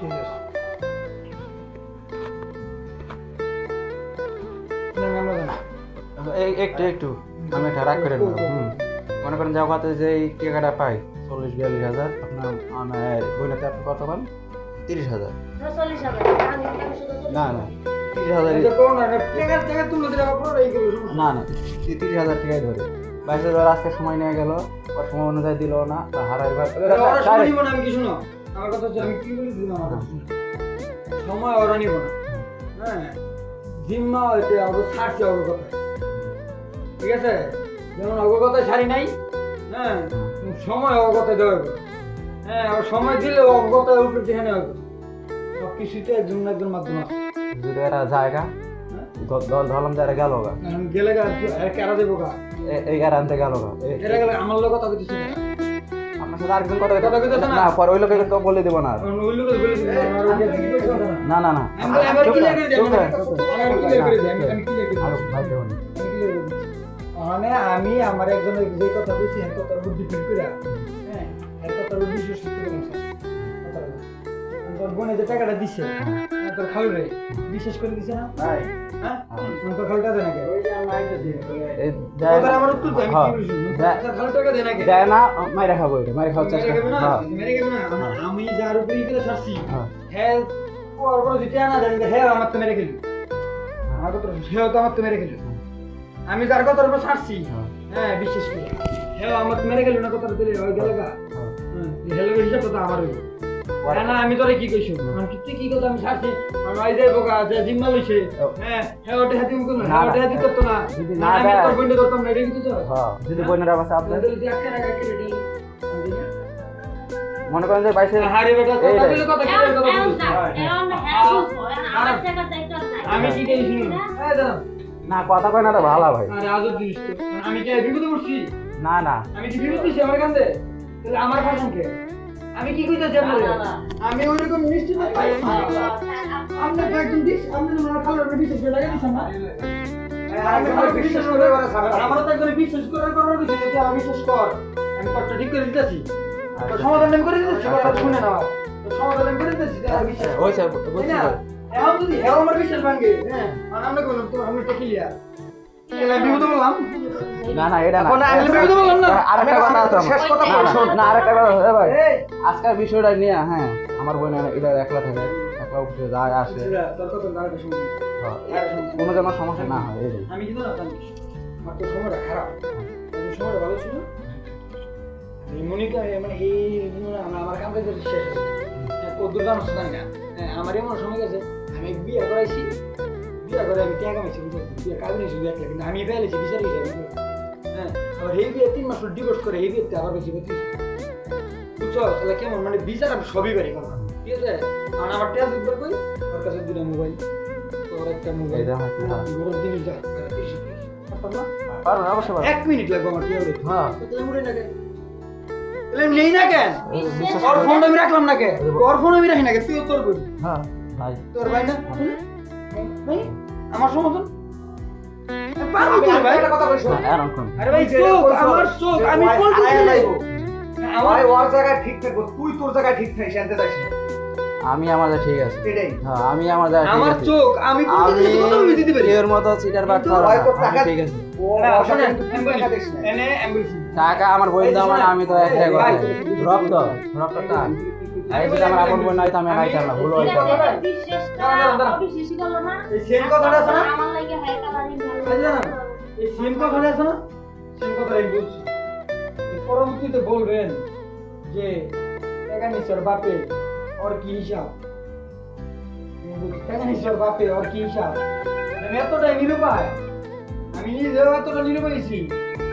ঠিক আছে একটু একটু আমি একটা রাগ করে নেব মনে করেন যাও কত যে এই টাকাটা পাই 40-42 হাজার আপনার আমার বইনাতে আপনি কত পান 30,000 না না 30,000 না না 30,000 টাকাই ধরে 22,000 আজকে সময় নিয়ে গেল ওর সময় অনুযায়ী দিল না বা হারাইবার আমি কি শুনো আমার কথা হচ্ছে আমি কি বলি দিলাম আমার সময় ওরা নিব না হ্যাঁ জিম্মা হইতে আগে ছাড়ছি অবগত ঠিক আছে যেমন অবগত ছাড়ি নাই হ্যাঁ সময় অবগত দেওয়া হবে হ্যাঁ আর সময় দিলে অবগত উপরে যেখানে হবে সব কিছুতে একজন না একজন মাধ্যম আছে যদি এরা জায়গা দল ধরলাম যারা গেল গা গেলে গা কেরা দেবো গা এই আর আনতে গেল গা এরা গেলে আমার লোক কথা কিছু না আপনার সাথে আরেকজন কথা কইতেছে না পর ওই লোকে তো বলে দেব না ওই লোক বলে দিই না না না আমি ক্লিয়ার করে দিই আমি ক্লিয়ার করে দিই আমি ক্লিয়ার করে আরো ভাই দেব না মানে আমি আমার একজনের যে কথা বলছি এর কথার উপর ডিপেন্ড করে হ্যাঁ এর কথার উপর বিশ্বাস করতে বললাম স্যার তোর বোনে যে টাকাটা দিছে তোর খালু রে বিশ্বাস করে দিছে না ভাই হ্যাঁ তোর খালুটা দেয় না কে ওই যে আমি আইতেছি এই তোর আমার উত্তর দে আমি কি বলছি তোর খালু টাকা দেয় না কে দেয় না মাইরা খাবো এটা মাইরা খাওয়ার চেষ্টা মেরে গেবে না আমি যার উপর ই করে ছাড়ছি হ্যাঁ ওর বড় যেটা না দেন হ্যাঁ আমার তো মেরে গেল আমার তো হ্যাঁ তো আমার তো মেরে গেল আমি যার কথার উপর ছাড়ছি হ্যাঁ বিশ্বাস করি হ্যাঁ আমার মেরে গেল না কথাটা দিলে ওই গেল গা হেলো হিসাব তো আমার হইব না আমি তোরে কি কইছো মানে তুই কি কথা আমি ছাড়ছি আমি আই যাই বোকা যে জিম্মা লইছে হ্যাঁ হ্যাঁ ওটা হাতি মুখ না ওটা হাতি করতো না যদি না আমি তোর বইন্ড করতাম না এটা কিন্তু তো হ্যাঁ যদি বইনার অবস্থা আপনি যদি একটা টাকা কেটে দিই মনে করেন যে 22 হাড়ি বেটা কথা বলে কথা কি কথা বলছিস আমি কি কই শুনুন এই দাঁড়ান না কথা কয় না তো ভালো ভাই আরে আজব জিনিস তো আমি কি বিপদে পড়ছি না না আমি কি বিপদে পড়ছি আমার কান্দে তাহলে আমার ভাষণ কে আমি কি কইতাছি আপনারে আমি ওইরকম মিষ্টি না পাইছি আমরা তো একদম দিস আমরা মনে খালার বিশেষ করে লাগা দিছ না আমি বিশ্বাস করে আমার তো একজন বিশ্বাস করার বিষয় যে আমি বিশ্বাস কর আমি কথা ঠিক করে দিতেছি তো সমাধান আমি করে দিতেছি কথা শুনে না তো সমাধান আমি করে দিতেছি তার বিশ্বাস ওইছে বুঝছি এখন যদি হেও আমার বিশ্বাস ভাঙে হ্যাঁ আর আমরা কোন তো আমি তো ক্লিয়ার এলা বিপদ বললাম না না এটা না কোন আমি বিপদ বললাম না আরেকটা কথা আছে শেষ কথা শোন না আরেকটা কথা আছে ভাই আজকের বিষয়টা নিয়ে হ্যাঁ আমার বোন এটা একলা থাকে একলা উঠে যায় আসে তোর কথা দাঁড়াতে শুনি কোনো যেন সমস্যা না হয় এই আমি কিন্তু না জানি আমার তো সময়টা খারাপ সময়টা ভালো ছিল এই মনিকা মানে এই আমার কাম কাজ শেষ কত দূর জানো জানি না আমার এমন সময় গেছে আমি বিয়ে করাইছি বিয়ে করে আমি টাকা কামাইছি বিয়ে কাজ নিয়েছি দেখলে কিন্তু আমি ফেলেছি বিচার হিসেবে হ্যাঁ আবার এই বিয়ে 3 মাস ডিভোর্স করে এই বিয়েতে আবার বেশি বেশি বুঝছো তাহলে কেমন মানে বিচার আমি সবই বাড়ি করলাম ঠিক আছে আর আমার টেস্ট একবার কই ওর কাছে দুটো মোবাইল তোর একটা মোবাইল বড় জিনিস যা পারো অবশ্যই পারো 1 মিনিট লাগবে আমার টিয়া হ্যাঁ তাহলে মুড়ে না কেন তাহলে নেই না কেন ওর ফোন আমি রাখলাম না কেন ওর ফোন আমি রাখি না কেন তুই তোর করি হ্যাঁ ভাই তোর ভাই না ভাই আমার সমর্থন পারবো তো ভাই একটা কথা কইছ এরকম আরে ভাই চোখ আমার চোখ আমি কোন দিকে যাইবো আমার ওর জায়গায় ঠিক থাকবো তুই তোর জায়গায় ঠিক থাকিস জানতে চাইছ আমি আমাদের ঠিক আছে এটাই হ্যাঁ আমি আমাদের ঠিক আমার আছে চোখ আমি কোন দিকে কথা বলতে দিতে পারি এর মতো চিটার বাট কিন্তু ভাই তোর টাকা ঠিক আছে ও শুনেন টাকা দিস না এনে অ্যাম্বুলেন্স টাকা আমার বই দাও মানে আমি তো একটাই কথা রক্তটা এই যে আমার আপন বই নাই তো আমি আইতাম না ভুল হইতাম এই সেম কথাটা আছে না এই সেম কথাটা আছে না সেম কথাটা আমি বলছি পরবর্তীতে বলবেন যে টাকা নিশ্চয় বাপে ওর কি হিসাব টাকা নিশ্চয় বাপে ওর কি হিসাব আমি এতটাই নিরুপায় আমি নিজেও এতটা নিরুপাইছি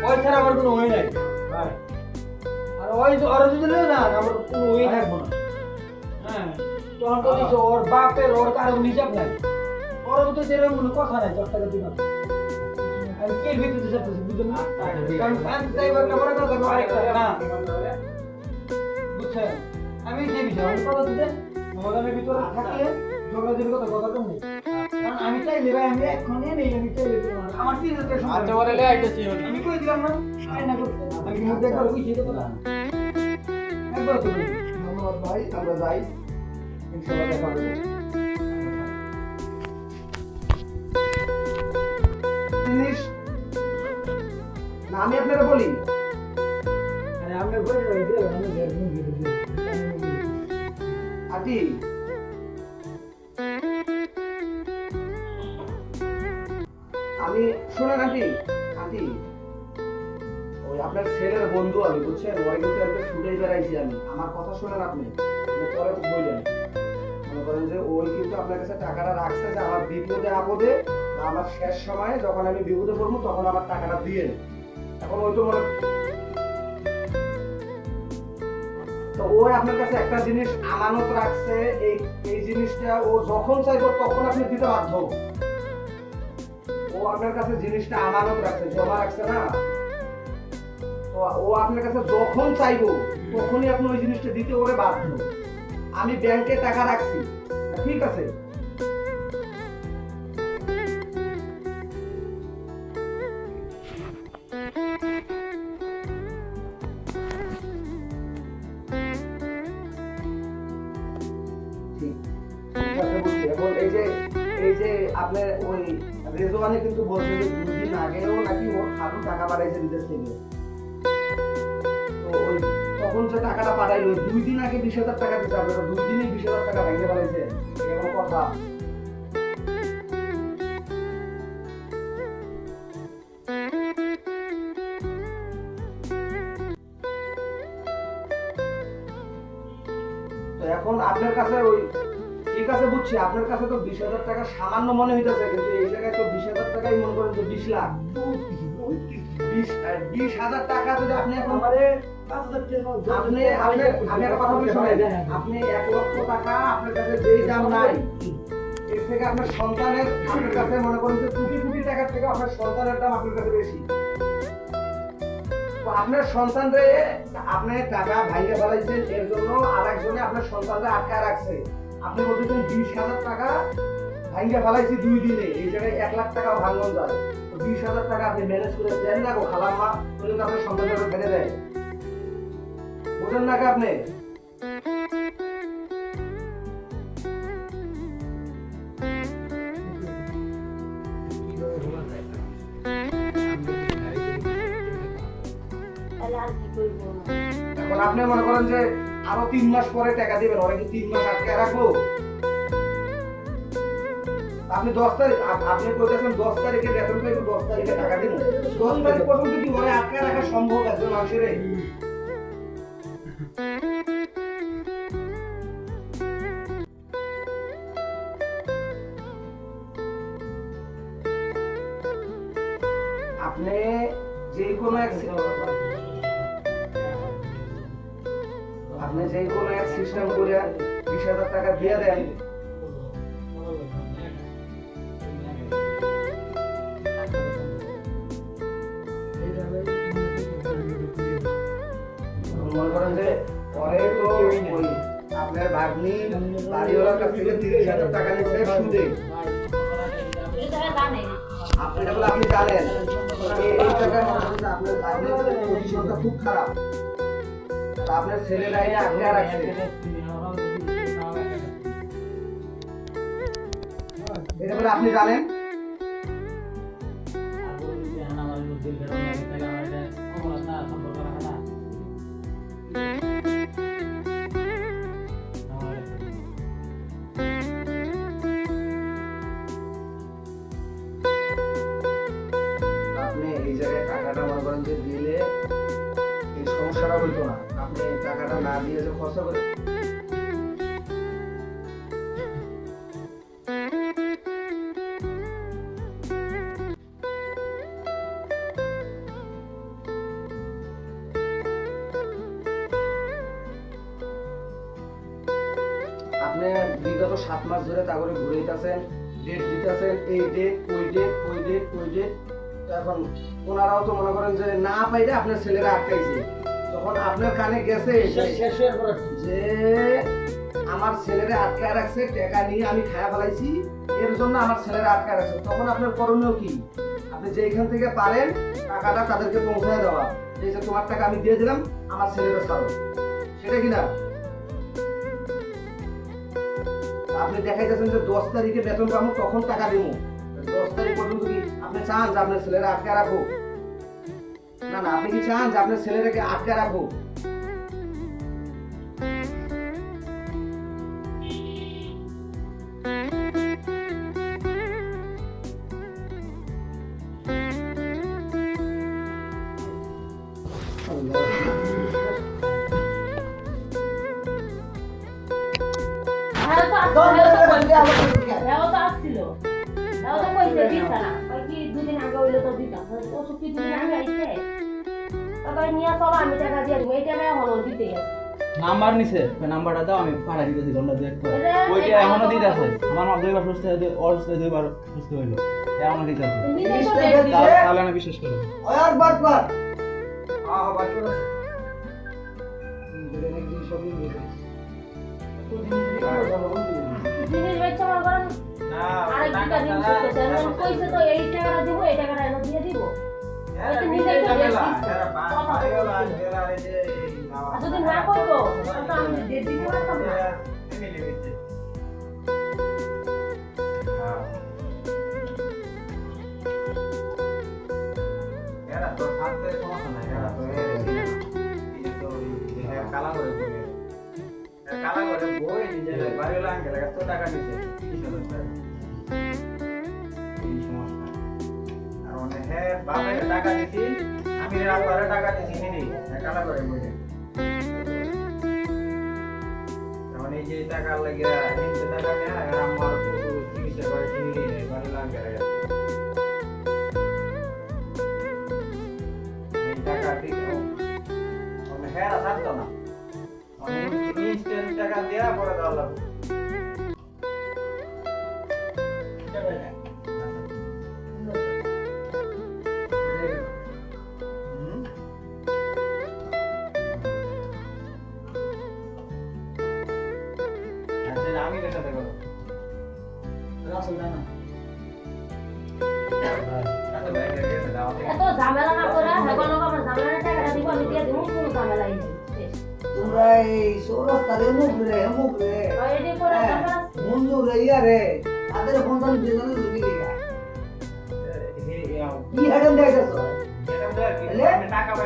ওই ছাড়া আমার কোনো ওই নাই ভাই আর ওই ওর যদি না আমার কোনো ওই থাকবো না হ্যাঁ তখন তো দিছো ওর বাপের ওর কারো হিসাব নাই পরবর্তীতে এরকম কোনো কথা নাই 10 টাকা দিলাম আমি কে ভিতরে যেতে বুঝুন না কারণ আমি ড্রাইভার না বড় কথা আরেকটা না বুঝছেন আমি যে বিষয় আমি কথা দিতে মহলানের ভিতরে থাকলে যোগাযোগের কথা কথা কম নেই কারণ আমি চাইলে ভাই আমি এখনই নেই আমি চাইলে আমার কি দরকার আচ্ছা বলে লে আইতেছি আমি কই দিলাম না আই না করতে আমি মুখ দেখবার কইছি তো কথা একবার তো ধন্যবাদ ভাই আমরা যাই ইনশাআল্লাহ দেখা হবে। জিনিস না আমি আপনারা বলি আরে আপনার বই রয়েছে আমি দেখুন দিয়ে আন্টি আমি শোনেন আন্টি আন্টি ওই আপনার ছেলের বন্ধু আমি বুঝছেন ওরা কিন্তু একটা ছুটে বেড়াইছি আমি আমার কথা শোনেন আপনি পরে বললেন মনে করেন যে ওই কিন্তু আপনার কাছে টাকাটা রাখছে যে আমার বিপদে আপদে বা আমার শেষ সময়ে যখন আমি বিপদে পড়বো তখন আমার টাকাটা দিয়ে এখন ওই তো মনে তো ওই আপনার কাছে একটা জিনিস আমানত রাখছে এই এই জিনিসটা ও যখন চাইবো তখন আপনি দিতে বাধ্য ও আপনার কাছে জিনিসটা আমানত রাখছে জমা রাখছে না তো ও আপনার কাছে যখন চাইবো তখনই আপনি ওই জিনিসটা দিতে ওরে বাধ্য আমি ব্যাংকে টাকা রাখছি ঠিক আছে ঠিক ঠিক আছে বুঝছি এখন এই যে আপনার ওই রেজওয়ানে কিন্তু বলছে যে 2 দিন আগেও নাকি ওর খালু টাকা পাঠাইছে বিদেশ থেকে তো ওই তখন যে টাকাটা পাঠাইলো 2 দিন আগে 20,000 টাকা দিতে আপনারা 2 দিনে 20,000 টাকা ভেঙে পাঠাইছে এরকম কথা তো এখন আপনার কাছে ওই ঠিক আছে বুঝছি আপনার কাছে তো 20,000 টাকা সামান্য মনে হইতেছে কিন্তু এই জায়গায় তো 20,000 টাকাই মনে করেন যে 20 লাখ 20,000 টাকা যদি আপনি এখন আমারে 5,000 টাকা আপনি আপনি আমি একটা কথা বলি শুনেন আপনি 1 লক্ষ টাকা আপনার কাছে যেই দাম নাই এর থেকে আপনার সন্তানের আপনার কাছে মনে করেন যে কোটি কোটি টাকার থেকে আপনার সন্তানের দাম আপনার কাছে বেশি তো আপনার সন্তানরে আপনি টাকা ভাইয়া ফেলাইছেন এর জন্য আরেকজনে আপনার সন্তানরে আটকায় রাখছে আপনি বলতেছেন 20,000 টাকা ভাইয়া ফেলাইছি 2 দিনে এই জায়গায় 1 লাখ টাকাও ভাঙন যায় তো 20,000 টাকা আপনি ম্যানেজ করে দেন না গো খালাম্মা তাহলে তো আপনার সন্তানরে ফেলে দেয় বুঝেন না কি আপনি এখন আপনি মনে করেন যে আরো 3 মাস পরে টাকা দিবেন ওরা কি 3 মাস আটকে রাখবো আপনি 10 তারিখ আপনি কইতেছেন 10 তারিখে বেতন পাইবো 10 তারিখে টাকা দিন 10 তারিখ পর্যন্ত কি ওরা আটকে রাখা সম্ভব একজন মানুষের আপনি যে কোনো এক আপনি যে কোনো এক সিস্টেম করে 20,000 টাকা দিয়ে দেন মনে করেন যে পরে তো ওই আপনার ভাগ্নি বাড়িওয়ালার কাছ থেকে 30,000 টাকা নিচ্ছে সুদে আপনি এটা বলে আপনি জানেন এই টাকা আপনার ভাগ্নির পজিশনটা খুব খারাপ আপনার ছেলেরা এটা আটকে রাখছে এটা বলে আপনি জানেন আপনি এই জায়গায় টাকাটা মনে করেন যে দিলে এই সমস্যাটা হইতো না আপনি টাকাটা না দিয়ে যে খরচা করে আপনি বিগত 7 মাস ধরে তাগরে ঘুরাইতেছেন ডেট দিতেছেন এই ডেট ওই ডেট ওই ডেট ওই ডেট এখন ওনারাও তো মনে করেন যে না পাইলে আপনার ছেলেরা আটকাইছে তখন আপনার কানে গেছে শেষ হওয়ার পর যে আমার ছেলেরা আটকায় রাখছে টাকা নিয়ে আমি খায়া ফেলাইছি এর জন্য আমার ছেলেরা আটকায় রাখছে তখন আপনার করণীয় কি আপনি যেখান থেকে পারেন টাকাটা তাদেরকে পৌঁছায় দেওয়া এই যে তোমার টাকা আমি দিয়ে দিলাম আমার ছেলেরা ছাড়ো সেটা কি না আপনি দেখাইতেছেন যে 10 তারিখে বেতন পাবো তখন টাকা দেবো। 10 তারিখ পর্যন্ত কি আপনি চান যে আপনার ছেলেরা আটকে রাখো? না না, আপনি কি চান যে আপনার ছেলেটাকে আটকে রাখো? নাম্বার নিছে, নাম্বারটা দাও, আমি পাঠাই দিতেছি ঘন্টা দুয়েক পরে। ওইটা এখনো দিতে আছে, আমার মা দুইবার সুস্থ হয়ে দুইবার সুস্থ হইলো, এখনো দিতে আছে। তাহলে আমি বিশ্বাস করি। আর বাটবার টাকা দিছি, আমি রাতবারে টাকা দিছি নিনি কালা করে বইলে। এখন এই যে টাকা লাগিয়া নিতে টাকা নেয়, আর আমার চিকিৎসা করে চিনি নেই বাড়ি লাগে। এই টাকা ঠিক আমি হেরা থাকতো না, আমি ইনস্ট্যান্ট টাকা দেওয়া পরে দেওয়া লাগবে। আমি দেখা দেখো এত ঝামেলা না করে হেগল আমার ঝামেলা টাকা দিব আমি দিয়ে দেব, কোনো ঝামেলাই নেই। তোমরা এই সৌরাস্তারে মুখ রে এডি করে টাকা আছে বন্ধু রে ইয়ারে তাদের ফোনটা দিয়ে দিবি দিগা কি হেডেন দেখাইছো?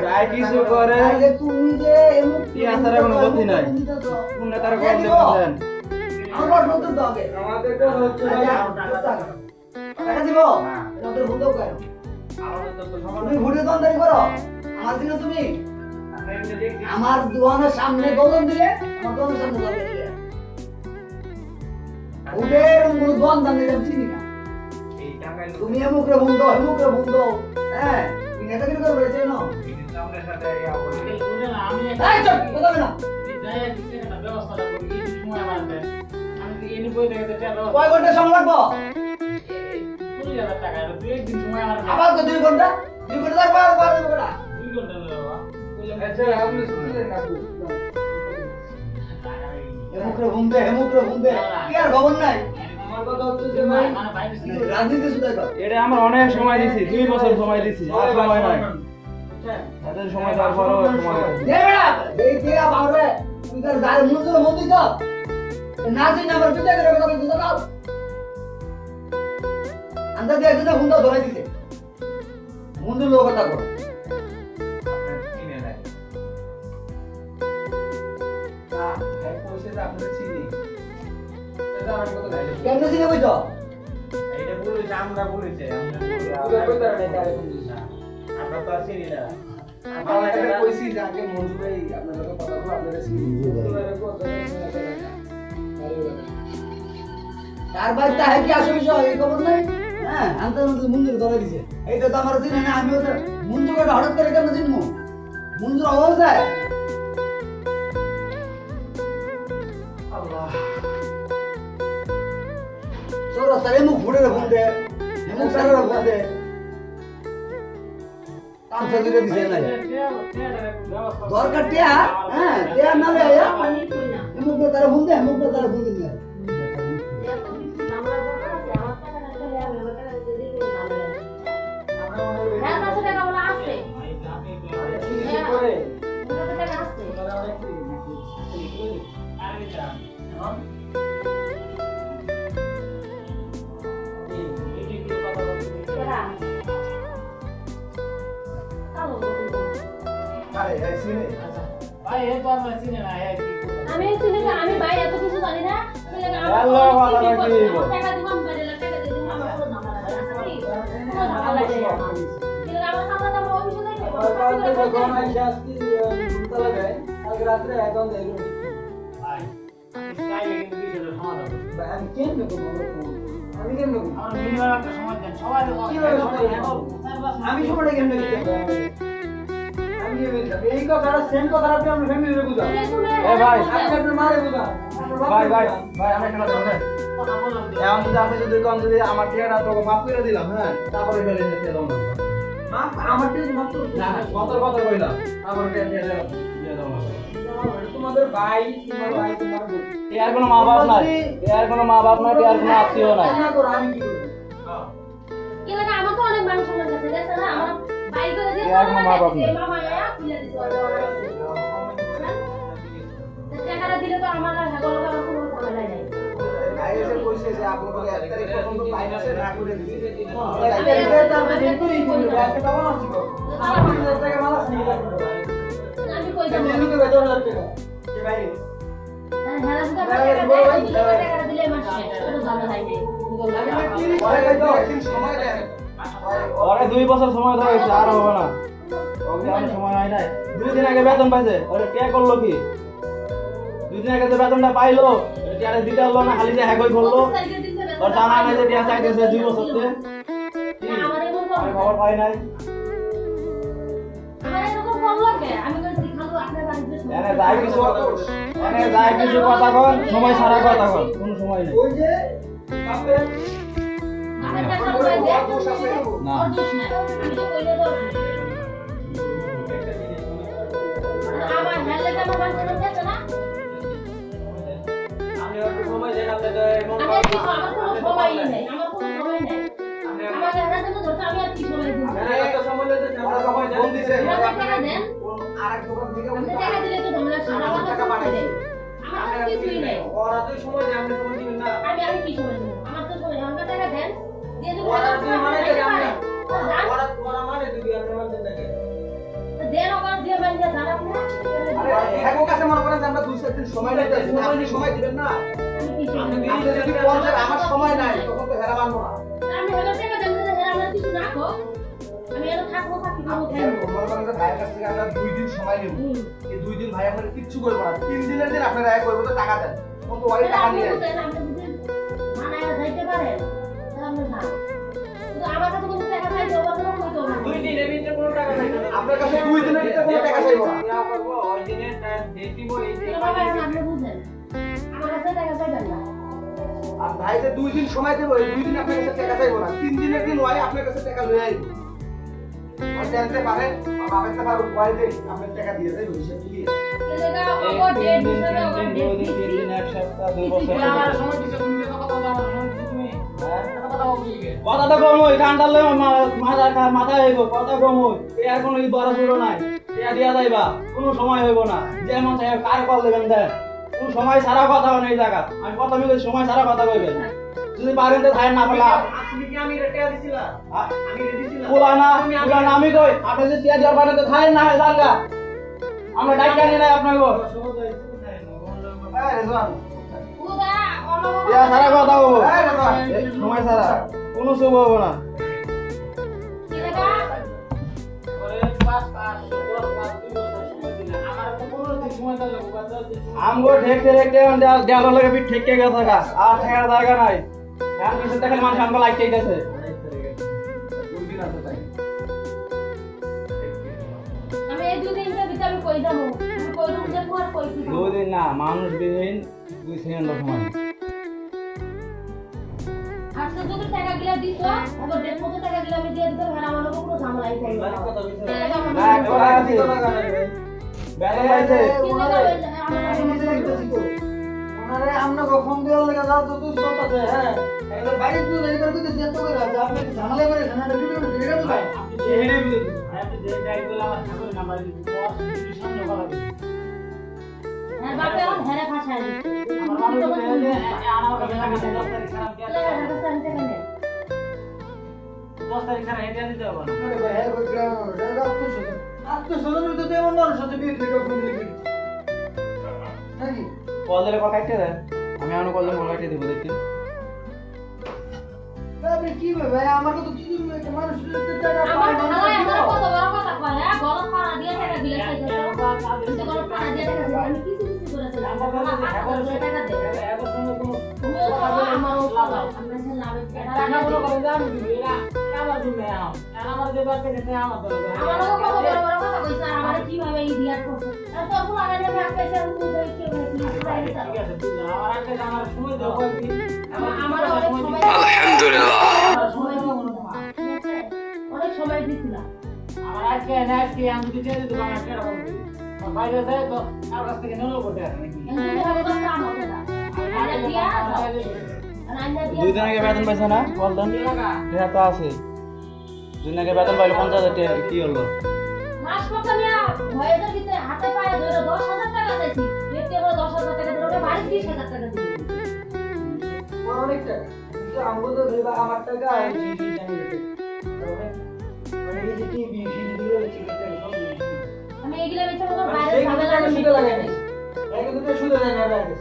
প্রায় কিছু করে আরে তুমি যে মুখ কি আসারে কোনো গতি নাই, কোন নেতার কল দেবেন? আমার বলতে দাও আগে আমাদের তো হচ্ছে টাকা দিব ওদের বন্ধ করো। তুমি ভোটে দন্দারি করো আমার দিনে, তুমি আমার দোকানের সামনে দোকান দিলে, আমার দোকানের সামনে দোকান দিলে ওদের কোনো দোকান দাম দিলে চিনি না। তুমি এমুকরে বন্ধ হ্যাঁ তুমি নেতাগিরি করে বেড়েছে না। এই চুপ, কথা বলে না। কয় ঘন্টা সময় লাগবো? আবার তো 2 ঘন্টা থাকবো, আর 2 ঘন্টা আচ্ছা আপনি শুনলেন না তো হেমুকরে ঘুমবে কি আর খবর নাই। আমার কথা হচ্ছে যে ভাই রাজনীতি শুধাই কর। এটা আমার অনেক সময় দিছি, 2 বছর সময় দিছি, আর সময় নাই। বুঝছেন? এত সময় দেওয়ার পরও সময় দিছি। দে বেড়া এই দিয়া বাড়বে তুই তার গায়ে মন্দির মন্দির তো নাচি না আমার পিতা করে কথা বলতে দাও। আন্দা দিয়ে একদিন হুন্ডা ধরে দিছে মন্দির লোক কথা কর। ভাই কইছে যে আপনাদের চিনি এটা আমার কথা নাই কেমনে চিনে বইতো? এইটা বলেছে, আমরা বলেছে, পুরো কইতা নাই কারে কোন দিছে আমরা তো আছি না। আমরা এটা কইছি যে আগে মঞ্জু ভাই আপনার সাথে কথা বলবো, আপনারা চিনি এবারে কথা তার ভাই তাহে কি আসে বিষয় এই খবর নাই? হ্যাঁ আনতে মন্দির ধরে দিছে। এইটা তো আমার চিনে না, আমিও তো মন্দিরকে হঠাৎ করে কেন চিনবো? মন্দির অভাব যায় আল্লাহ চৌরাস্তার এমুক ফুটে ফোন দে, এমুক সারের ফোন দে, তামসা দিতে দিছে না দরকার টিয়া। হ্যাঁ টিয়া না লে আমি কই না এমুক তারা ফোন দে, এমুক তারা ফোন দে। এত কিছু ঝামেলা দরকার আছে, আমার টাকা না দিলে আমি আমার টাকা দিতে দিব ঝামেলা নেই। আমরা মনে হ্যাঁ কাছে টাকা বলা আছে, চিনি করে ওটাতে টাকা আছে। আমরা অনেক ভাই সিনে ভাই এ তো আমরা চিনি না আমি চিনি না, আমি ভাই এত কিছু জানি না। আল্লাহ ভালো রাখি। টাকা দিব, আমি বাইরে টাকা দিয়ে দিব, আমার কোনো ঝামেলা নাই। আচ্ছা কি? কোনো ঝামেলা নাই আমার। কিন্তু আমার সামনে তো আমার অফিসে যাইতে হবে। কালকে রাত্রে একদম দেখলো ভাই আপনি চাইলে কিন্তু বিষয়টা সমাধান করতে পারেন। আমি কেমনে করবো আমি কেমনে করবো আমার মিনিমাম একটা সময় দেন সবাই আমি সময়টা কেমনে দিতে আমি এই কথাটা সেম কথাটা আপনি আপনার ফ্যামিলিরে বুঝান এ ভাই আপনি আপনার মারে বুঝান ভাই ভাই ভাই আমি একটা কথা বলতে কথা বললাম এখন যদি আপনি যদি কম যদি আমার টিয়াটা তোকে মাফ করে দিলাম হ্যাঁ তারপরে ফেলে দিতে দাও না মা আমার টেস্ট মাত্র না না কত কথা কইলাম তারপরে দিয়ে দাও না তোমাদের ভাই তোমার ভাই তোমার বোন এর কোনো মা বাপ নাই, এর কোনো মা বাপ নাই, এর কোনো আত্মীয় নাই। না করো আমি কি করব কি লাগে আমার তো অনেক মানুষ আমার কাছে গেছে না, আমার ভাই করে দিয়ে এর কোনো মা বাপ নাই। মামা আয়া খুলে দিছে টাকাটা দিলে তো আমার আর হেগো লাগা আমার কোনো ঝামেলা নাই। ভাই এসে কইছে যে আপনাকে 1 তারিখ পর্যন্ত ফাইনান্সে না করে দিছি এটা আমরা দিন করেই করি আজকে কেমন আছি গো আমার 5000 টাকা মালা নিয়ে লাগবে আমি কই যাব দিন কে 2000 টাকা কে ভাই হেরা সুদা টাকা দিলে আমার শেষ, কোনো ঝামেলা নাই। একদিন সময় দেন ওরে 2 বছর সময় ধরে হয়েছে, আর হবে না। ওকে আমি সময় হয় নাই। 2 দিন আগে বেতন পাইছে, ওরে কে করলো কি? 2 দিন আগে যে বেতনটা পাইলো, এটা দিতে হলো না, খালি যে হ্যাগই করলো। ওর জানা নাই যে টিয়া চাইতেছে 2 বছর ধরে। আমার এরকম আমি খবর পাই নাই। আমার এরকম করলো কে? আমি কইছি খালু আপনার বাড়িতে এনে যাই কিছু কথা কন, সময় ছাড়া কথা কন, কোনো সময় নেই। ওই যে বাপে আমার টাকা করে দে, না। ওর দোষ নাই, আমি তো কইলে দোষ নাই। আমার হেলে আমার বাড়িতে গেছে না, আমি একটু সময় দেন আপনাদের এখন আমি আর কি আমার কোনো সময় নাই, আমার কোনো সময় নাই। আমার হেলে তো ধরতে আমি আর কি সময় দিব? একটা সময় দিতে আমরা যখন ফোন দিছে আমার টাকা দেন, আরেক দোকান থেকে আপনি টাকা দিলে তো ঝামেলা শেষ, আমার টাকা টাকা পাঠাইছে আমার তো কিছুই নাই। ওরা তো সময় দেন আপনি সময় দিবেন না আমি কি সময় দিব? আমার তো সময়, আমার টাকা দেন, দিয়ে যদি ওরা তো মানে দেন না জান ওরা মানে দিবি আপনি মানে দেন নাকি দেন ওখান দিয়ে মানে জান আপনি হ্যাঁ কাছে মনে করেন যে আমরা 2-4 দিন সময় নিতে আপনি সময় দিবেন না আমি কি সময় দিব? আপনি যদি কোন যে আমার সময় নাই তখন তো হেরা মানবো না আমি হলো টাকা দেন যে হেরা আমার কিছু না কো, আমি এর থাকবো থাকি দেবো থাকবো। মনে করেন যে ভাইয়ের কাছ থেকে আমরা 2 দিন সময় নেব এই 2 দিন ভাই আপনার কিচ্ছু করবো না 3 দিনের দিন আপনারা এক করবো তো টাকা দেন কত ওই টাকা আপনি নিয়ে বুঝেন, আপনি বুঝেন মানায় যাইতে পারেন, আপনি না কিন্তু আমার কাছে কোনো টাকা নাই, ওরা তো কইতো না। দুই দিনের ভিতরে কোনো টাকা নাই আপনার কাছে 2 দিনের ভিতরে কোনো টাকা চাইবো না ইয়া করব ওই দিনে ডেট দিব এই কিন্তু বাবা এখন আপনি বুঝেন, আমার কাছে টাকা চাইবেন না। আর ভাই যে 2 দিন সময় দেব এই 2 দিন আপনার কাছে টাকা চাইবো না 3 দিনের দিন ওই আপনার কাছে টাকা লয়ে আইবো আর জানতে পারে বাবাতে পারো ওই দেই আপনার টাকা দিয়ে দেব হিসাব দিয়ে এলাকা ওভার ডেট হিসাবে ওভার ডেট দিছি। 3 দিন, 1 সপ্তাহ, 2 বছর। আমার সময় দিছো তুমি যে কথা বলছো আমার সময় দিছো তুমি কথা বলছো কি কথাটা কম হই, কান্ডালে মাথা হইব, কথা কম হই। এর কোনো বড় ছোট নাই। এটা দিয়া যাইবা, কোনো সময় হইব না। যেমন চাই কার কল দেবেন দেন। কোন সময় সারা কথা হয় না এই জায়গা। আমি প্রথমে কই সময় সারা কথা কইবেন। যদি পারেন তো ধার না ফেলা। তুমি কি আমি রেটে দিছিলা আমি রেটে দিছিলাম পুলা না আমি কই, আপনি যদি টিয়া দেওয়ার পারেন তো ধার না হয় জায়গা। আমরা ডাইকা নিয়ে নাই আপনাকে। এই রেজওয়ান পুরা অনবরত টিয়া সারা কথা হবো। এই রেজওয়ান সময় সারা কোনো শুভ হবো না। এলাকা ওরে 5 5 10 5 2 বছর সময় দিনা আমার তো 15 দিন সময় দিল বাবা আমগো ঠেকতে দেওয়ার লাগে পিঠ ঠেকে গেছে গা। আর ঠেকার জায়গা নাই। এখন কিছু দেখেন মানুষ আমগো লাইক চাইতেছে। 2 দিন আছে তাই আমি এই দুই দিনের ভিতরে আমি কই যাবো, আমি কই রুম যাবো আর কই কি 2 দিন না, মানুষ বিহীন 2 সেকেন্ড সময়। আর তো যদি টাকা গিলা দিত এবার 1.5 টাকা গিলা আমি দিয়ে দিতাম, আর আমার কোনো ঝামেলাই করবে না। কথা বলছো এলাকা আমার না, কথা আছে। বেতন পাইছে। ওনারে আমরা ফোন দেওয়ার লাগে যাও তো তুই করতেছে হ্যাঁ এগুলো বাইরে তুই রেডি করে দিতে চেষ্টা করে আছে আপনি ঝামেলা করে ঝামেলা ভিডিও করে ভিডিও করে ভাই আপনি ছেড়ে দিতে আপনি যে গাইড গুলো আমার ঠাকুর নাম্বার দিতে বস তুমি সামনে করা দিতে হ্যাঁ বাপে এখন হেরে ফাঁসায় দিচ্ছে আমার মানুষ যে আমার কাছে লাগে 10 তারিখ ছাড়া কি এলাকা ঢাকা স্থান থেকে নেই 10 তারিখ ছাড়া এটা দিতে হবে না আরে ভাই হ্যাঁ গ্রাম রেজওয়ান তো শুধু আত্মীয়-স্বজনের ভিতরে তো এমন মানুষ আছে বিয়ে থেকে ফোন দিলে বিয়ে। নাকি? কল দিলে কথা কাটতে দেয় আমি এখনো কল দিলে মোবাইল কাটিয়ে দেবো দেখি ভাই, আপনি কি ভাই আমার কথা কি মানুষ টাকা আমার পায় খালায় মানুষ আমার কত বড় কথা কয় হ্যাঁ গরম পাড়া দিয়ে টাকা দিলে খাইতে গরম পাড়া দিয়ে টাকা দিলে আমি কিছু কিছু করেছি টাকা দে এখন সঙ্গে কোনো তুমিও খাওয়া আমারও খাওয়া আমরা যে লাভের টাকা টাকা বড় করে দাম দিবি এরা আমার জন্য আমার যে বাড়তে গেছে আমার দরকার আমারও কত বড় বড় কথা কইছে আমার কিভাবে এই রিয়াক্ট করছে আর তোর পুরো আগে আমি আটকাইছি আমি তুই দেখ কি হয়েছে ঠিক আছে বুঝলাম আমার আগে আমার সময় দাও কয়েকদিন আমার অনেক সময় আলহামদুলিল্লাহ আমার সময় দিয়েছে অনেক সময় দিছিলাম আমার আজকে আমি যদি চেয়ে দিতে আমার একটা বলবো আমার বাইরে যায় তো তার কাছ থেকে নিলো করতে আর নাকি এমনি ভাবে কথা আমার কথা আরে দিয়া রান্না দিয়া 2 দিন আগে বেতন পাইছ না কল দেন হ্যাঁ তো আছে 2 দিন আগে বেতন পাইলো 50,000 টাকা কি হলো মাস কথা নিয়া ভয়ের ভিতরে হাতে পায়ে ধরে 10,000 টাকা চাইছি দেখতে বড় 10,000 টাকা ধরে বাড়ি 20,000 টাকা দিবি অনেক টাকা কিন্তু আমগো তো ভেবা আমার টাকা আর জিজি জানি রে মানে এই যে টিভি সিডি দিলে চিকেনটা সব আমি এগুলা বেচে মতো মানে বাইরে সেই ঝামেলা টাকা আমি সুদে লাগাই নাই এক দুটো সুদে দেয় না রাখে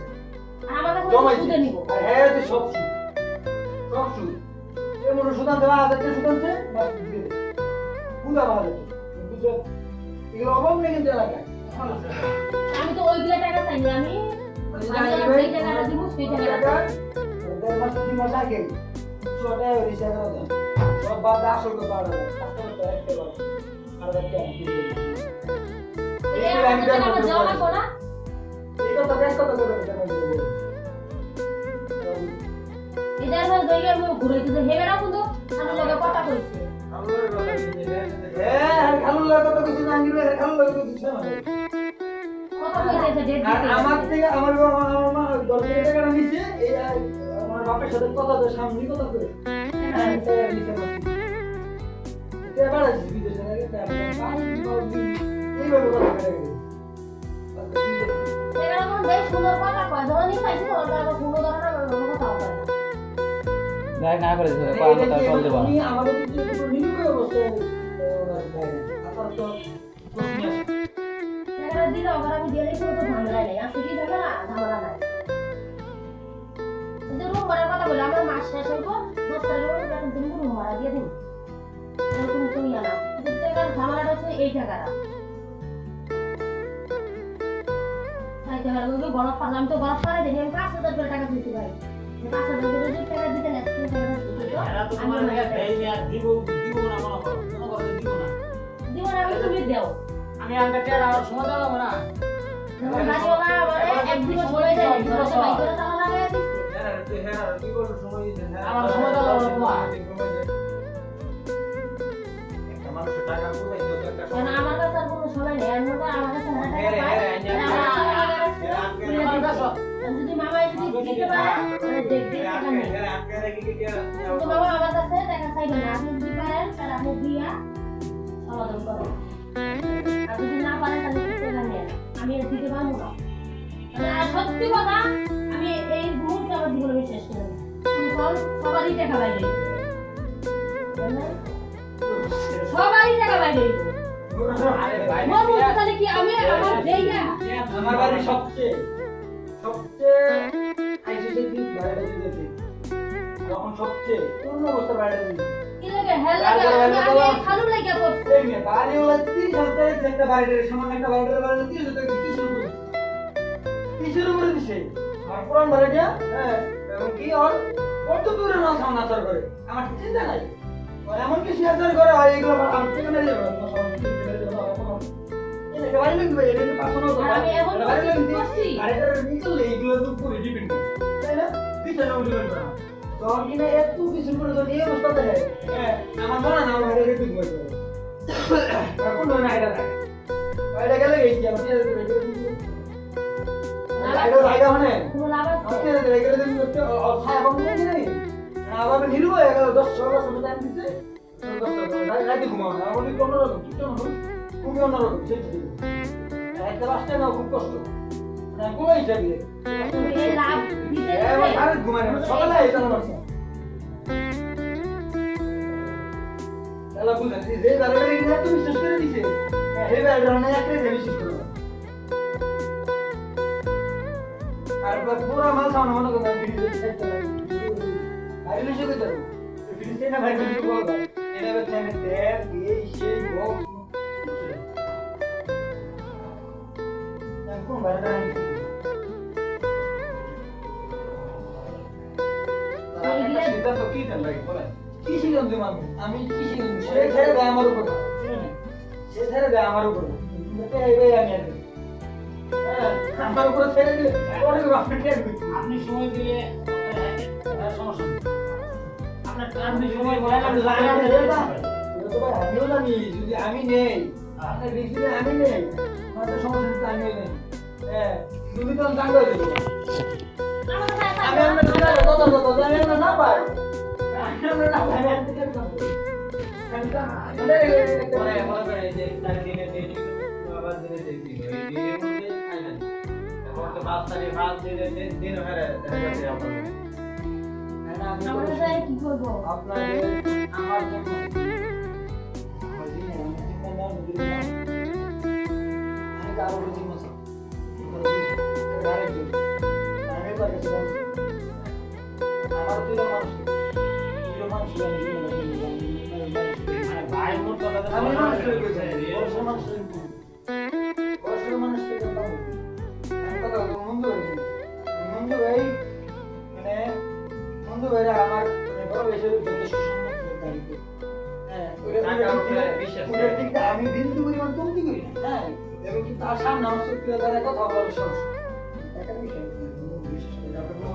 আমার কাছে জমাইছি সুদে নিব আর হ্যাঁ তো সব সুদ এমন সুদান দেওয়া হাজারটা সুদানছে বাস দিয়ে দে পুরা ভালো বুঝছো এগুলো অভাব নেই কিন্তু এলাকায় আমি তো ওইগুলা টাকা চাইনি আমি এই টাকাটা দিব সেই টাকাটা দেড় মাস 2 মাস আগে ছোট হয়েছে এখন সব বাদ আসল করে পাড়া কাস্টমার তো একটা বার আর একটা এই আমি টাকা জমা লাগবো না এই কথা ব্যাংক কথা করে এটার মধ্যে দইলে আমি ঘুরাইতে যে হেবেরা কিন্তু আমার লগে কথা কইছে হ্যাঁ খালুর লাগে তো কিছু জানি রে খালুর লাগে তো কিছু না কথা কইছে ডেট আর দিতে আমার থেকে আমার মা 10 টাকা নিছে এই আমার বাপের সাথে কথা তো সামনে কথা করে হ্যাঁ স্যার নিছে না এটা বড় বিদেশে লাগে এইভাবে কথা করে এরা কোন বেশ সুন্দর কথা কয় ধরনি চাইছে ওরা কোনো ধরনের কথা কয় না দেখ না করে দিছে কল কথা কল দেবা উনি আমাদের যে নিরুপায় অবস্থায় ওনার বাইরে আপনার তো প্রশ্ন আছে এরা দিলে ওরা আমি দিলে কোনো তো ঝামেলা নাই আছে কি ঝামেলা নাই যে রুম ভাড়ার কথা বলে আমার মাস শেষ হইব 10 তারিখে এখন তুমি রুম ভাড়া দিয়ে দিন এরকম তো ইয়া না কিন্তু টাকার ঝামেলাটা হচ্ছে এই টাকাটা তাই টাকা লাগবে গণক পারলাম আমি তো গণক পারে দিই আমি 5,000 করে টাকা দিতে ভাই 5,000 করে যদি টাকা দিতে না এরা তো তোমার লাগে দেই না দিব না মনে করো কোনো কথা দিব না দিব না আমি তুমি দাও আমি আনতে টাকা আমার সময় দাও না বাড়িওয়ালা আমারে একদিন সময় দেয় ঘরে তো বাইক করে তালা লাগাই দিচ্ছে আমার সময় দাও না তোমার কেন আমার কাছে আর কোনো সময় নেই আমি বলবো আমার কাছে না টাকা যদি মামা যদি দিতে পারে তাহলে দেখবে টাকা নেই তো মামা আমার কাছে টাকা চাইবে না আপনি যদি পারেন তাহলে আপনি দিয়া সমাধান করেন আর যদি না পারেন তাহলে টাকা নেন আমি আর দিতে পারবো না আর সত্যি কথা আমি এই মুহূর্তে আমার জীবনে আমি শেষ করে সবারই টাকা বাইরে সবারই টাকা বাইরে তাহলে কি আমি আমার যেই না আমার বাড়ি সবচেয়ে আইসিসি দিন বাইরে দিয়েছে তখন সবচেয়ে পূর্ণ অবস্থা বাইরে দিয়েছে কি লাগে হেল লাগে আমি খালু লাগা করছি এই মেয়ে বাড়ি ওলা 30,000 টাকা একটা বাইরে সামান্য একটা বাইরে 30,000 টাকা কিসের উপরে দিছে আর পুরান বাড়িটা হ্যাঁ এবং কি আর কত দূরে না সামনা সর করে আমার চিন্তা নাই আর এমন কি শেয়ার করে হয় এগুলো আমি থেকে না যাবে এটা বাড়ি লাগবে এটা তো পাশে না আমি এমন করছি গাড়িটা নিচলে এগুলো তো পুরো ডিপেন্ড করে তাই না পিছনে ডিপেন্ড করে তখন কিনা এত কিছু করে তো নিয়ে অবস্থা দেয় হ্যাঁ আমার মনে না আমার এটা ঠিক হয়ে যাবে কোন না এটা না এটা গেলে গেছি আমি এটা জায়গা মানে কোনো লাভ আছে আপনি রেগুলার দিন করতে ছায়া কম নেই নাই আবার নির্ভয় গেল 10 16 সময় টাইম দিতে রাতে ঘুমাও না আমি কোন রকম কি কোন খুবই অন্যরকম সেই ঠিক একটা রাস্তা না খুব কষ্ট মানে কোন হিসাবে এই লাভ দিতে এবার আর ঘুমায় না সকালে এটা না মারছে তাহলে বুঝলেন যে দাঁড়ালে কিনা তুমি শেষ করে দিছে এই ভাই রনে একরে বিশেষ করে আর পুরো মাল সামনে মনে করতে ভিডিও সেট করে ভাই লিখে দিতে ভিডিও না ভাই কিছু বলবা এটা হচ্ছে আমি তেল এই সেই বক্স কোন বাইরে সিদ্ধান্ত কি দেন ভাই বলেন কি সিদ্ধান্ত মানবো আমি কি সিদ্ধান্ত সে ছেড়ে দেয় আমার উপর সে ছেড়ে দেয় আমার উপর এই ভাই আমি আর আমার উপর ছেড়ে দিলে অনেক আপনি সময় দিলে সমস্যা নেই। আপনি সময় বলেন আমি জানি না। তো ভাই আমিও জানি যদি আমি নেই আপনার রিক্সে আমি নেই আমার সমস্যা আমি নেই হ্যাঁ তুমি তো জানতে দেবো আমি আমরা আমি আমরা না পাই আমরা না পাই আমি থেকে পরে মনে করে যে তার দিনে দিন আবার দিনে দিন এই দিনের মধ্যে খাই না এখন তো 5 তারিখ 5 দিন হয়ে গেছে আপনার আমরা স্যার কি করব আপনাদের আমার জন্য আমি কারো বুঝি না আমার দুটো মানুষ ভাই মোট কথা আমি মানুষ বড় মানুষ আমি কথা মন্দ ভাই মানে মন্দ ভাই আমার বড় বেশি যথেষ্ট আমি বিন্দু পরিমাণ কমতি করি না হ্যাঁ এবং কি তার সামনে আমার সত্যি দ্বারা কথা বলার সমস্যা একটা বিষয়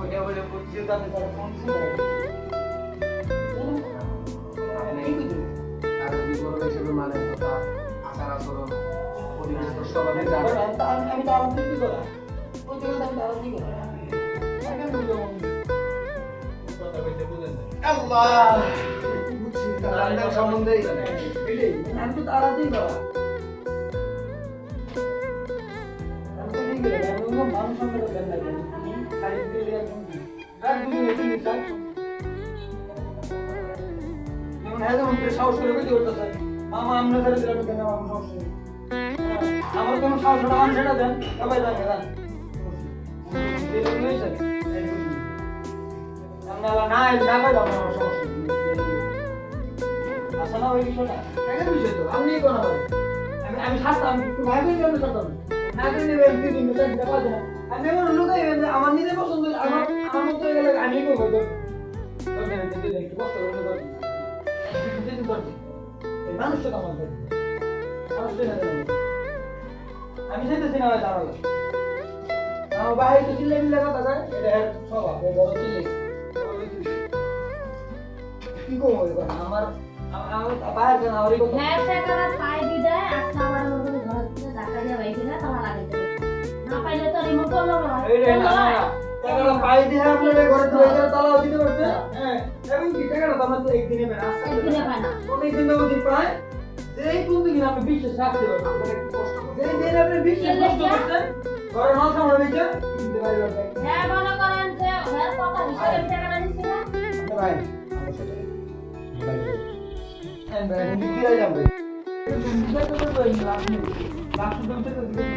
ওইটা বলে বুঝিয়ে তাদের তারা ফোন করে আর যদি বড় হিসেবে মানে কথা আচার আচরণ পরিবেশ তো সবাই জানে আমি তো আমার দিদি করা ওই দিকে আমি তারা দিই করা কথা কইতে বুঝেন না। আল্লাহ বুঝছি তার সম্বন্ধে আমি তো তারা দিই করা আমি তো দিই করা আমি তো মানুষ সঙ্গে তো বেন লাগে শাড়ি দিলে আর দুই দিন কাজ যেমন হ্যাঁ যেমন সাহস করে বেরিয়ে উঠতেছে মামা আমরা ধরে দিলাম কেন আমার সমস্যা নেই আমার কোনো সাহস না আমার সেটা দেন সবাই জানে জান না পাইলাম আমার সমস্যা আসা না ওই বিষয়টা একটা বিষয় তো আপনি কোনো আমি ছাড়তাম ভাই বোন কেন ছাড়তাম না করে নেবেন দুই দিন দেখা যায় না আমি আমার লোকাই আমার নিজের পছন্দ আমার মতো হয়ে গেলে আমি করবো তো একটু কষ্ট করে মানুষটা কেমন আমি চাইতেছি না দাঁড়ালো আমার বাইরে তো চিল্লে মিল্লে কথা যায় এটা স্বভাব বড় চিল্লে কি করবো আমার বাইরে জানা ওরই কথা হ্যাঁ টাকাটা পাই দি দেয় আসলে আমার মধ্যে ঘর থেকে টাকা দিয়ে বাইকে না তালা লাগাইতে না পাইলে তো রিমোট করলো না এই রে না টাকাটা পাই দিয়ে আপনাদের ঘরে তো এখানে তালা দিতে পারছে হ্যাঁ এবং কি টাকাটা তো আমরা তো একদিনে পাই না একদিনে পায় না অনেক দিন অবধি পায় যেই কোন দিন আপনি বিশ্বাস রাখতে পারবেন আপনার একটু কষ্ট যেই দিন আপনি বিশ্বাস নষ্ট করছেন ঘরে মাল সামনে দিচ্ছে দিতে পারবেন হ্যাঁ মনে করেন যে হ্যাঁ কথা হিসেবে আমি টাকাটা দিচ্ছি না ভাই আমার সাথে ভাই ভাই হিন্দি দিয়ে যাবে তুমি বিচার করতে পারবেন না আপনি লাখ সুদম থেকে দিবেন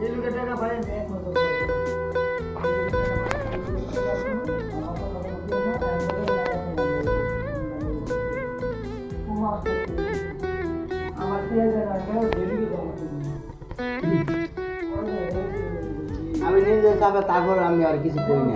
এই লোকে টাকা পায় না একমাত্র আমার আমি নিজে যাবে তারপর আমি আর কিছু করি না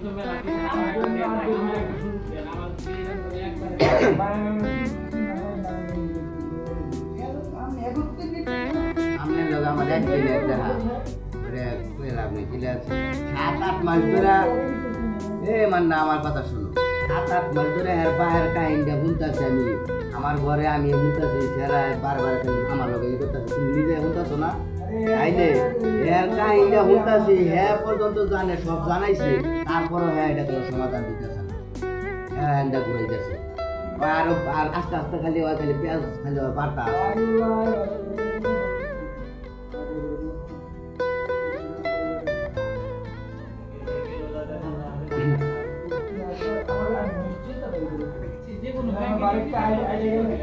তো মেলা কি আমার আপনার লোক আমাদের একদিনের দেখা ওরে কইলাম না কি আছে 7-8 মাস ধরে মানে না আমার কথা শুনো 7-8 মাস ধরে এর বাহির কাহিনীটা শুনতেছি আমি আমার ঘরে আমি শুনতেছি সেরা বারবার আমার লোক এই করতেছে তুমি নিজে শুনতেছো না তাইলে এর কাহিনীটা শুনতেছি হ্যাঁ পর্যন্ত জানে সব জানাইছে তারপরও হ্যাঁ এটা কোনো সমাধান দিতেছে না হ্যাঁ এটা ঘুরাইতেছে আর আস্তে আস্তে খালি ওই খালি পেঁয়াজ খালি বার্তা যে কোনো বাড়িতে আইলে গেলে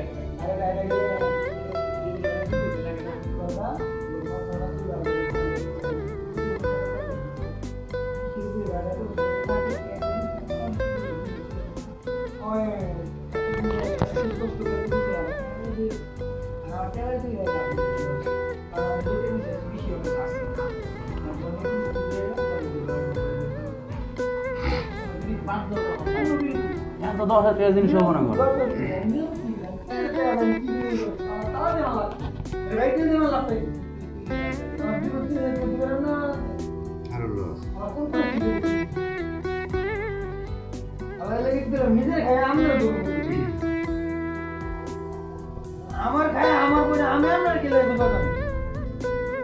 এত 10,000 টাকা জিনিস হবো না ঘরে আরো লস নিজের খায় আমরা আমার খায় আমার বলে আমি আপনার কি লাগবে কথা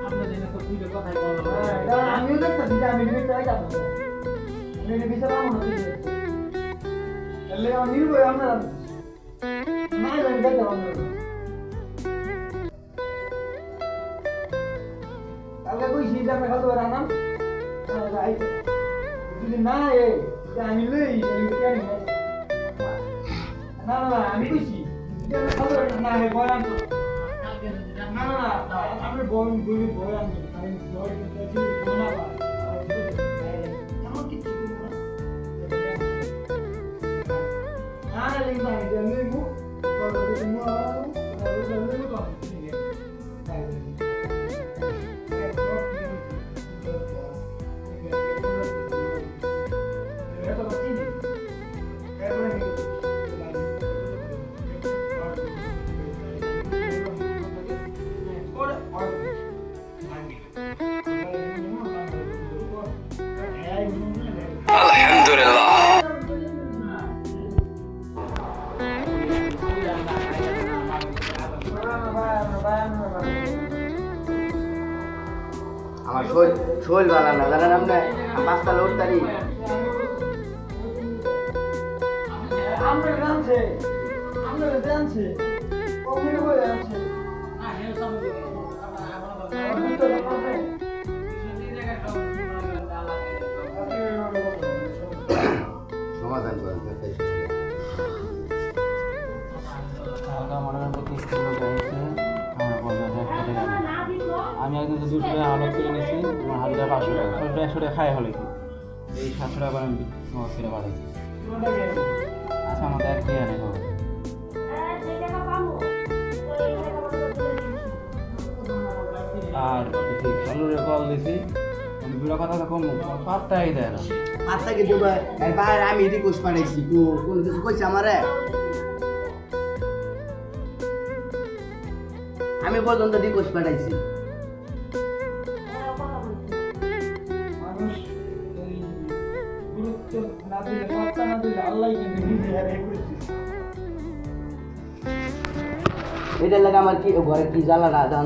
আপনার জন্য তো দুইটা কথাই বললাম আমিও দেখতেছি যে আমি বিচার যাবো আমি বিচার পাবো না এলে আমার নির্ভয় আমরা না জানি দেখতে আমরা কালকে কইছি যে আমরা খাতে পারা না যদি না আমি লই কেন না না আমি কইছি যে আমরা খাতে পারা না হে বয়ান তো না না না আমি বয়ান বলি বয়ান আমি বয়ান দিতে বলা বা এমন কিছু না না লিখবা যে আমি মু তো মু আমার শোল বালা না জানেন আপনি 5টা লোড তারি আমরা জানছে কমিয়ে হয়ে যাচ্ছে না হেল সামনে সমাধান করেন আমি একদিন তো 200 টাকা হালত করে নিয়েছি আমার হাজিরা 500 টাকা 100 টাকা খাই হলে এই 700 টাকা করে আমি ফিরে পাঠাইছি আচ্ছা আমাদের এক দিয়ে আনে হবে আর খালুরে কল দিছি আমি দুটো কথা তো কম পাত্তাই দেয় না আচ্ছা কি দেব এর বাইরে আমি রিকোয়েস্ট পাঠাইছি কোন কিছু কইছে আমারে আমি পর্যন্ত রিকোয়েস্ট পাঠাইছি মানুষ এই গুরুত্ব না দিলে পাত্তা না দিলে আল্লাহ কিন্তু নিজে হারিয়ে করতেছে এটা লাগে আমার কি ঘরে কি জ্বালাটা